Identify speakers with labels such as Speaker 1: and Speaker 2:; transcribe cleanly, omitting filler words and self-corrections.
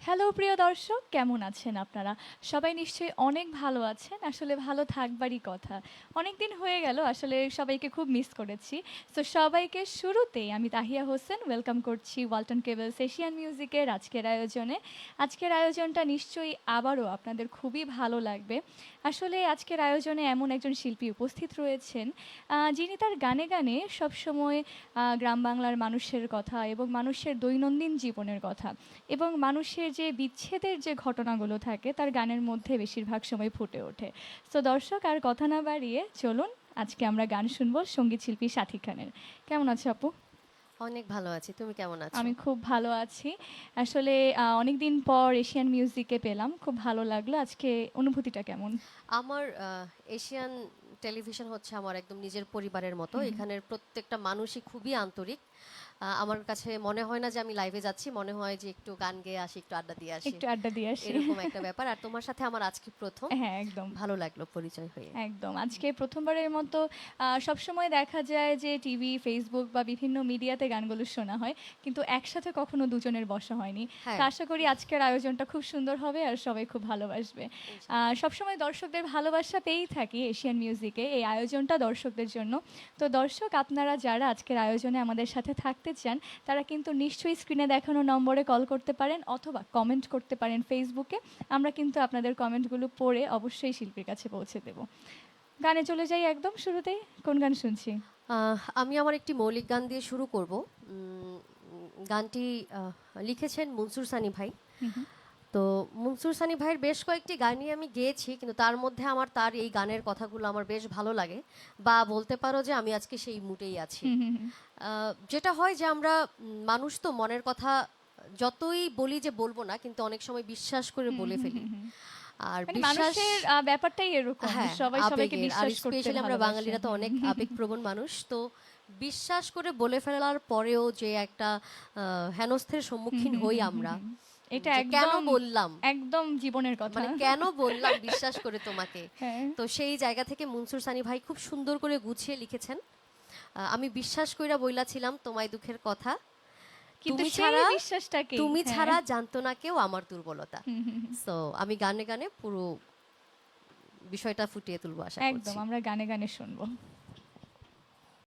Speaker 1: Hello প্রিয় দর্শক, কেমন আছেন আপনারা? সবাই নিশ্চয়ই অনেক ভালো আছেন। আসলে ভালো থাকবারই কথা। অনেকদিন হয়ে গেল, আসলে সবাইকে খুব মিস করেছি। সো সবাইকে শুরুতেই আমি তাহিয়া হোসেন ওয়েলকাম করছি ওয়ালটন কেবলস এশিয়ান মিউজিকের আজকের আয়োজনে। আজকের আয়োজনটা নিশ্চয়ই আবারও আপনাদের খুবই ভালো লাগবে। আসলে আজকের আয়োজনে এমন একজন শিল্পী উপস্থিত রয়েছেন, যিনি তার গানে গানে সবসময় গ্রাম বাংলার মানুষের কথা এবং মানুষের দৈনন্দিন জীবনের কথা এবং মানুষের যে বিচ্ছেদের যে ঘটনাগুলো থাকে তার গানের মধ্যে বেশিরভাগ সময় ফুটে ওঠে। সো দর্শক, আর কথা না বাড়িয়ে চলুন আজকে আমরা গান শুনবো সঙ্গীত শিল্পী সাথী খানের। কেমন আছো আপু?
Speaker 2: অনেক ভালো আছি। তুমি কেমন আছো?
Speaker 1: আমি খুব ভালো আছি। আসলে অনেক দিন পর এশিয়ান মিউজিকে পেলাম, খুব ভালো লাগলো। আজকে অনুভূতিটা কেমন?
Speaker 2: আমার এশিয়ান টেলিভিশন হচ্ছে আমার একদম নিজের পরিবারের মতো। এখানের প্রত্যেকটা মানুষই খুবই আন্তরিক। আমার কাছে মনে হয় না যে আমি লাইভে যাচ্ছি, মনে হয় যে একটু গান গেয়ে আসি, একটু আড্ডা দিয়ে আসি।
Speaker 1: একটু আড্ডা দিয়ে আসি।
Speaker 2: এরকম একটা ব্যাপার। আর তোমার সাথে আমার আজকে প্রথম।
Speaker 1: হ্যাঁ, একদম।
Speaker 2: ভালো লাগলো পরিচয় হয়ে।
Speaker 1: একদম। আজকে প্রথমবারের মতো সবসময় দেখা যায় যে টিভি, ফেসবুক বা বিভিন্ন মিডিয়াতে গানগুলো শোনা হয়। কিন্তু একসাথে কখনো দুজনের বসা হয়নি। তো
Speaker 2: হ্যাঁ,
Speaker 1: আশা করি আজকের আয়োজনটা খুব সুন্দর হবে আর সবাই খুব ভালোবাসবে।
Speaker 2: ইনশাআল্লাহ।
Speaker 1: সবসময় দর্শকদের ভালোবাসা পেয়েই থাকি এশিয়ান মিউজিকে। এই আয়োজনটা দর্শকদের জন্য। তো দর্শক, আপনারা যারা আজকের আয়োজনে আমাদের সাথে থাকতে চান, তারা কিন্তু নিশ্চয়ই স্ক্রিনে দেখানো নম্বরে কল করতে পারেন অথবা কমেন্ট করতে পারেন ফেসবুকে। আমরা কিন্তু আপনাদের কমেন্টগুলো পড়ে অবশ্যই শিল্পীর কাছে পৌঁছে দেব। গানে চলে যাই একদম শুরুতেই। কোন গান শুনছি?
Speaker 2: আমি আমার একটি মৌলিক গান দিয়ে শুরু করব। গানটি লিখেছেন মনসুর সানি ভাই।
Speaker 1: হুম, হুম।
Speaker 2: তো মনসুর সানি ভাইয়ের বেশ কয়েকটি গানই আমি গেয়েছি, কিন্তু তার মধ্যে আমার তার এই গানের কথাগুলো আমার বেশ ভালো লাগে, বা বলতে পারো যে আমি আজকে সেই মুডেই আছি।
Speaker 1: হুম, হুম, হুম।
Speaker 2: যেটা হয় যে আমরা মানুষ তো মনের কথা যতই বলি যে বলবো না, কিন্তু অনেক সময় বিশ্বাস করে
Speaker 1: হুম,
Speaker 2: বলে
Speaker 1: হুম,
Speaker 2: ফেলি।
Speaker 1: হুম, হুম।
Speaker 2: আর
Speaker 1: মানে
Speaker 2: বিশ্বাস,
Speaker 1: মানুষের ব্যাপারটাই এরকম।
Speaker 2: হ্যাঁ,
Speaker 1: সবাই সবাইকে
Speaker 2: আবেগের। আর
Speaker 1: বিশ্বাস করতে
Speaker 2: স্পেশালি আমরা
Speaker 1: ভালোবাসে।
Speaker 2: বাঙালিরা তো
Speaker 1: হুম,
Speaker 2: অনেক
Speaker 1: হুম, হুম।
Speaker 2: আবেগপ্রবণ মানুষ। তো বিশ্বাস করে বলে ফেলার পরেও যে একটা হেনস্থের
Speaker 1: হুম,
Speaker 2: সম্মুখীন
Speaker 1: হুম,
Speaker 2: হই
Speaker 1: হুম, হুম,
Speaker 2: আমরা,
Speaker 1: হুম। এটা
Speaker 2: যে কেন
Speaker 1: একদম,
Speaker 2: বললাম,
Speaker 1: একদম জীবনের কথা।
Speaker 2: মানে কেন বললাম বিশ্বাস করে তোমাকে।
Speaker 1: হ্যাঁ।
Speaker 2: তো সেই জায়গা থেকে মনসুর সানি ভাই খুব সুন্দর করে গুছিয়ে লিখেছেন। আমি বিশ্বাস কইরা বইলাছিলাম তোমায় দুঃখের কথা,
Speaker 1: কিন্তু
Speaker 2: তুমি
Speaker 1: সেই
Speaker 2: ছাড়া,
Speaker 1: বিশ্বাসটাকেই,
Speaker 2: তুমি
Speaker 1: হ্যাঁ।
Speaker 2: ছাড়া জানতো না কেউ আমার দুর্বলতা।
Speaker 1: হুম, হুম, হুম।
Speaker 2: সো আমি গানে গানে পুরো বিষয়টা ফুটিয়ে তুলবো আশা
Speaker 1: একদম,
Speaker 2: করছি।
Speaker 1: আমরা গানে গানে শুনবো।